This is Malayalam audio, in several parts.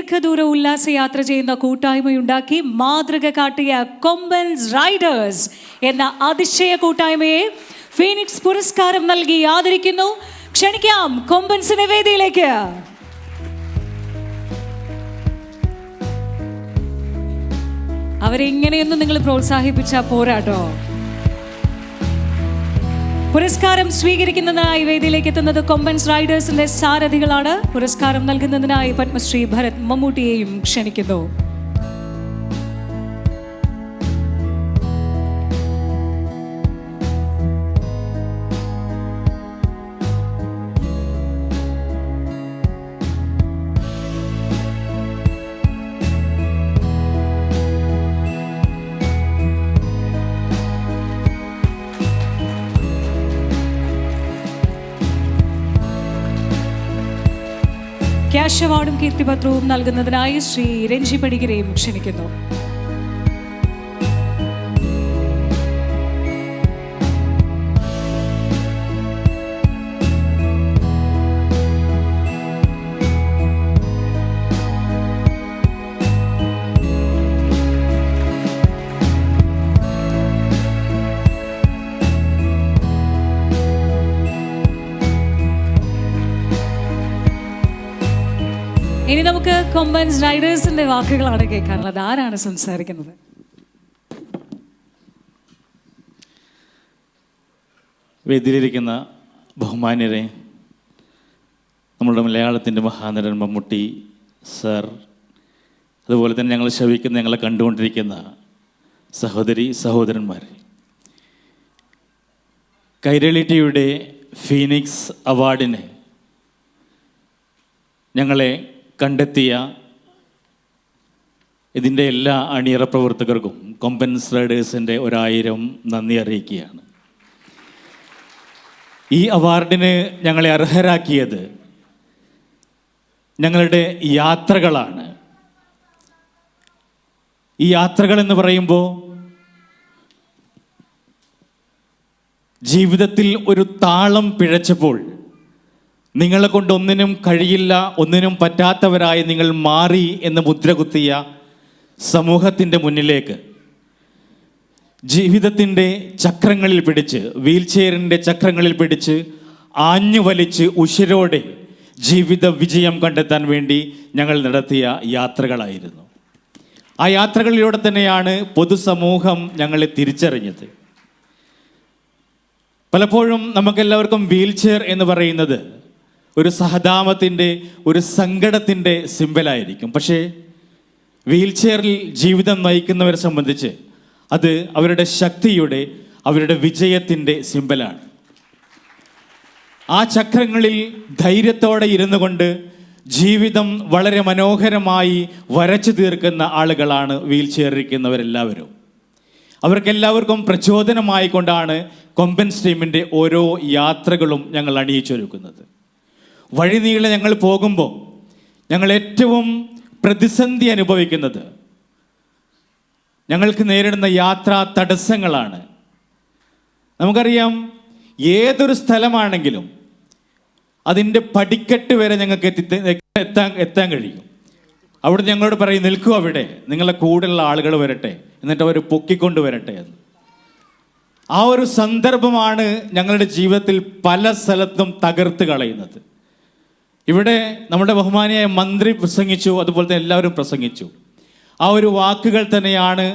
ദീർഘദൂര ഉല്ലാസയാത്ര ചെയ്യുന്ന കൂട്ടായ്മയുണ്ടാക്കി മാതൃക കാട്ടിയ കൊമ്പൻസ് റൈഡേഴ്സ് എന്ന അതിശയ കൂട്ടായ്മയെ ഫീനിക്സ് പുരസ്കാരം നൽകി ആദരിക്കുന്നു. ക്ഷണിക്കാം കൊമ്പൻസിനെ വേദിയിലേക്ക്. അവരെ ഇങ്ങനെയൊന്നും നിങ്ങൾ പ്രോത്സാഹിപ്പിച്ച പോരാട്ടോ. പുരസ്കാരം സ്വീകരിക്കുന്നതിനായി വേദിയിലേക്ക് എത്തുന്നത് കൊമ്പൻസ് റൈഡേഴ്സിന്റെ സാരഥികളാണ്. പുരസ്കാരം നൽകുന്നതിനായി പത്മശ്രീ ഭരത് മമ്മൂട്ടിയെയും ക്ഷണിക്കുന്നു. ക്യാഷ് അവാർഡും കീർത്തിപത്രവും നൽകുന്നതിനായി ശ്രീ രഞ്ജി പടിക്കരെയും ക്ഷണിക്കുന്നു. ഇനി നമുക്ക് കൊമ്പൻസ് റൈഡേഴ്സിന്റെ വാക്കുകളാണ് കേൾക്കാനുള്ളത്. ആരാണ് സംസാരിക്കുന്നത്? വേദിയിലിരിക്കുന്ന ബഹുമാന്യരെ, നമ്മുടെ മലയാളത്തിൻ്റെ മഹാനടൻ മമ്മൂട്ടി സർ, അതുപോലെ തന്നെ ഞങ്ങൾ ശ്രവിക്കുന്ന, ഞങ്ങളെ കണ്ടുകൊണ്ടിരിക്കുന്ന സഹോദരി സഹോദരന്മാർ, കൈരളി ടിവിയുടെ ഫീനിക്സ് അവാർഡിന് ഞങ്ങളെ കണ്ടെത്തിയ ഇതിൻ്റെ എല്ലാ അണിയറ പ്രവർത്തകർക്കും കൊമ്പൻസ് റൈഡേഴ്സിൻ്റെ 1000 നന്ദി അറിയിക്കുകയാണ്. ഈ അവാർഡിന് ഞങ്ങളെ അർഹരാക്കിയത് ഞങ്ങളുടെ യാത്രകളാണ്. ഈ യാത്രകൾ എന്ന് പറയുമ്പോൾ ജീവിതത്തിൽ ഒരു താളം പിഴച്ചപ്പോൾ നിങ്ങളെ കൊണ്ട് ഒന്നിനും കഴിയില്ല, ഒന്നിനും പറ്റാത്തവരായി നിങ്ങൾ മാറി എന്ന് മുദ്ര കുത്തിയ സമൂഹത്തിൻ്റെ മുന്നിലേക്ക് ജീവിതത്തിൻ്റെ ചക്രങ്ങളിൽ പിടിച്ച്, വീൽ ചെയറിൻ്റെ ചക്രങ്ങളിൽ പിടിച്ച് ആഞ്ഞു വലിച്ച് ഉശിരോടെ ജീവിത വിജയം കണ്ടെത്താൻ വേണ്ടി ഞങ്ങൾ നടത്തിയ യാത്രകളായിരുന്നു. ആ യാത്രകളിലൂടെ തന്നെയാണ് പൊതുസമൂഹം ഞങ്ങളെ തിരിച്ചറിഞ്ഞത്. പലപ്പോഴും നമുക്കെല്ലാവർക്കും വീൽ ചെയർ എന്ന് പറയുന്നത് ഒരു സഹതാപത്തിൻ്റെ, ഒരു സങ്കടത്തിൻ്റെ സിമ്പലായിരിക്കും. പക്ഷേ വീൽ ചെയറിൽ ജീവിതം നയിക്കുന്നവരെ സംബന്ധിച്ച് അത് അവരുടെ ശക്തിയുടെ, അവരുടെ വിജയത്തിൻ്റെ സിമ്പലാണ്. ആ ചക്രങ്ങളിൽ ധൈര്യത്തോടെ ഇരുന്നു കൊണ്ട് ജീവിതം വളരെ മനോഹരമായി വരച്ചു തീർക്കുന്ന ആളുകളാണ് വീൽ ചെയറിരിക്കുന്നവരെല്ലാവരും. അവർക്കെല്ലാവർക്കും പ്രചോദനമായി കൊണ്ടാണ് കൊമ്പൻസ് ടീമിൻ്റെ ഓരോ യാത്രകളും ഞങ്ങൾ അണിയിച്ചൊരുക്കുന്നത്. വഴിനീളെ ഞങ്ങൾ പോകുമ്പോൾ ഞങ്ങൾ ഏറ്റവും പ്രതിസന്ധി അനുഭവിക്കുന്നത് ഞങ്ങൾക്ക് നേരിടുന്ന യാത്രാ തടസ്സങ്ങളാണ്. നമുക്കറിയാം, ഏതൊരു സ്ഥലമാണെങ്കിലും അതിൻ്റെ പടിക്കെട്ട് വരെ ഞങ്ങൾക്ക് എത്താൻ കഴിയും. അവിടെ ഞങ്ങളോട് പറയും, നിൽക്കൂ അവിടെ, നിങ്ങളെ കൂടെയുള്ള ആളുകൾ വരട്ടെ, എന്നിട്ട് അവർ പൊക്കിക്കൊണ്ട് വരട്ടെ എന്ന്. ആ ഒരു സന്ദർഭമാണ് ഞങ്ങളുടെ ജീവിതത്തിൽ പല സ്ഥലത്തും തകർത്ത് കളയുന്നത്. ഇവിടെ നമ്മുടെ ബഹുമാനിയായ മന്ത്രി പ്രസംഗിച്ചു, അതുപോലെ തന്നെ എല്ലാവരും പ്രസംഗിച്ചു. ആ ഒരു വാക്കുകൾ തന്നെയാണ്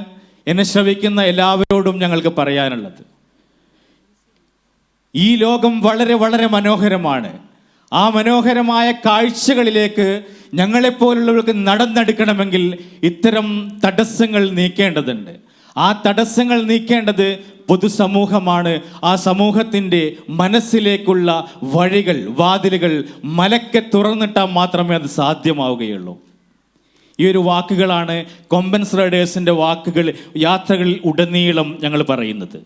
എന്നെ ശ്രവിക്കുന്ന എല്ലാവരോടും ഞങ്ങൾക്ക് പറയാനുള്ളത്. ഈ ലോകം വളരെ വളരെ മനോഹരമാണ്. ആ മനോഹരമായ കാഴ്ചകളിലേക്ക് ഞങ്ങളെപ്പോലുള്ളവർക്ക് നടന്നെടുക്കണമെങ്കിൽ ഇത്തരം തടസ്സങ്ങൾ നീക്കേണ്ടതുണ്ട്. ആ തടസ്സങ്ങൾ നീക്കേണ്ടത് പൊതുസമൂഹമാണ്. ആ സമൂഹത്തിൻ്റെ മനസ്സിലേക്കുള്ള വഴികൾ, വാതിലുകൾ മലക്കെ തുറന്നിട്ടാൽ മാത്രമേ അത് സാധ്യമാവുകയുള്ളൂ. ഈ ഒരു വാക്കുകളാണ് കൊമ്പൻസ് റൈഡേഴ്സിൻ്റെ വാക്കുകൾ യാത്രകളിൽ ഉടനീളം ഞങ്ങൾ പറയുന്നത്.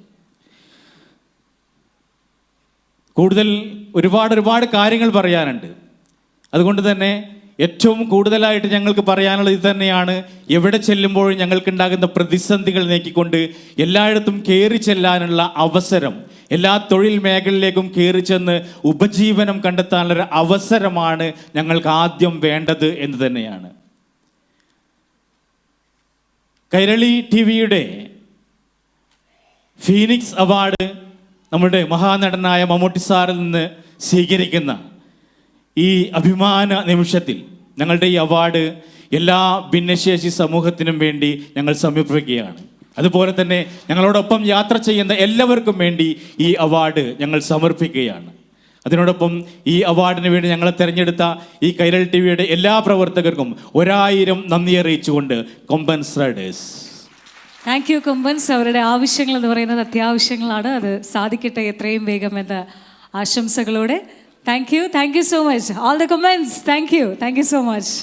കൂടുതൽ ഒരുപാട് കാര്യങ്ങൾ പറയാനുണ്ട്. അതുകൊണ്ട് തന്നെ ഏറ്റവും കൂടുതലായിട്ട് ഞങ്ങൾക്ക് പറയാനുള്ളത് ഇത് തന്നെയാണ്. എവിടെ ചെല്ലുമ്പോഴും ഞങ്ങൾക്കുണ്ടാകുന്ന പ്രതിസന്ധികൾ നീക്കിക്കൊണ്ട് എല്ലായിടത്തും കയറി ചെല്ലാനുള്ള അവസരം, എല്ലാ തൊഴിൽ മേഖലയിലേക്കും കയറി ചെന്ന് ഉപജീവനം കണ്ടെത്താനുള്ളൊരു അവസരമാണ് ഞങ്ങൾക്ക് ആദ്യം വേണ്ടത് എന്ന് തന്നെയാണ്. കൈരളി ടി വിയുടെ ഫീനിക്സ് അവാർഡ് നമ്മുടെ മഹാനടനായ മമ്മൂട്ടി സാറിൽ നിന്ന് സ്വീകരിക്കുന്ന ഈ അഭിമാന നിമിഷത്തിൽ ഞങ്ങളുടെ ഈ അവാർഡ് എല്ലാ ഭിന്നശേഷി സമൂഹത്തിനും വേണ്ടി ഞങ്ങൾ സമർപ്പിക്കുകയാണ്. അതുപോലെ തന്നെ ഞങ്ങളോടൊപ്പം യാത്ര ചെയ്യുന്ന എല്ലാവർക്കും വേണ്ടി ഈ അവാർഡ് ഞങ്ങൾ സമർപ്പിക്കുകയാണ്. അതിനോടൊപ്പം ഈ അവാർഡിന് വേണ്ടി ഞങ്ങളെ തിരഞ്ഞെടുത്ത ഈ കൈരളി ടി വിയുടെ എല്ലാ പ്രവർത്തകർക്കും 1000 നന്ദി അറിയിച്ചുകൊണ്ട് Kombans Riders. Thank you Kombans. അവരുടെ ആവശ്യങ്ങൾ എന്ന് പറയുന്നത് അത്യാവശ്യങ്ങളാണ്. അത് സാധിക്കട്ടെ എത്രയും വേഗം എന്ന ആശംസകളോടെ. Thank you so much. All the കൊമ്പൻസ്, താങ്ക് യു സോ മച്ച്.